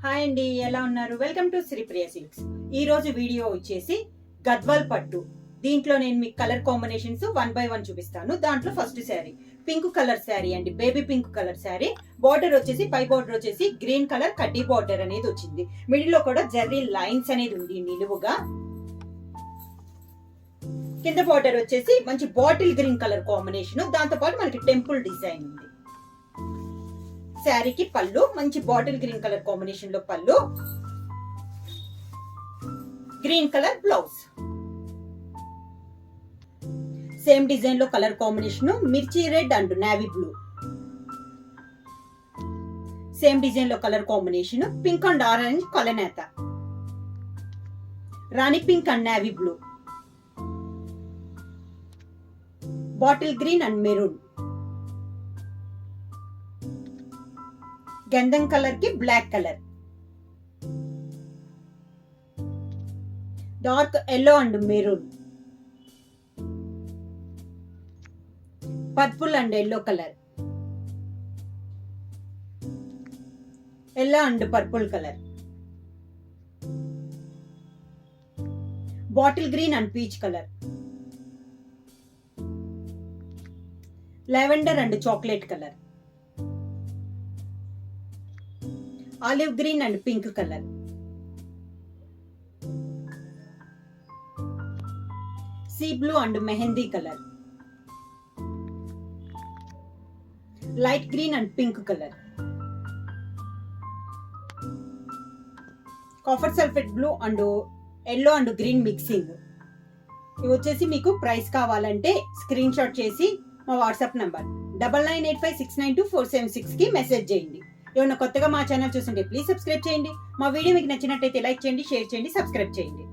Hi అండి, ఎలా ఉన్నారు? Welcome to Sripriya silks. ఈ రోజు వీడియో వచ్చేసి గద్వాల్ పట్టు. దీంట్లో నేను మీకు కలర్ కాంబినేషన్స్ 1 by 1 చూపిస్తాను. దాంట్లో first sari pink colour sari అండి, baby pink colour sari. Border వచ్చేసి పై బార్డర్ వచ్చేసి గ్రీన్ కలర్ కడ్డీ బార్డర్ అనేది వచ్చింది. మిడిల్ లో కూడా జర్రీ లైన్స్ అనేది ఉంది నిలువుగా. కింద బార్డర్ వచ్చేసి మంచి బాటిల్ గ్రీన్ కలర్ కాంబినేషన్, దాంతో పాటు మనకి టెంపుల్ డిజైన్ ఉంది. శారీకి పళ్ళు మంచి బాటిల్ గ్రీన్ కలర్ కాంబినేషన్ లో పళ్ళు, green colour blouse. Same design లో కలర్ కాంబినేషన్ మిర్చి red and navy blue. Same design లో colour combination pink and orange కలనేత, రాణి pink and navy blue, bottle green and maroon, గంధం కలర్ కి black colour, dark yellow and maroon, purple and yellow colour, yellow and purple colour, bottle green and peach colour, lavender and chocolate colour, olive green and pink colour, sea blue and mehndi colour, light green and pink colour, copper sulphate blue and yellow and green mixing. ఇవి వచ్చేసి మీకు price కావాలంటే screen shot చేసి మా WhatsApp number 9985692476 కి message చేయండి. ఏమన్నా కొత్తగా మా ఛానల్ చూస్తుంటే ప్లీజ్ సబ్స్క్రైబ్ చేయండి. మా వీడియో మీకు నచ్చినట్టయితే లైక్ చేయండి, షేర్ చేయండి, సబ్స్క్రైబ్ చేయండి.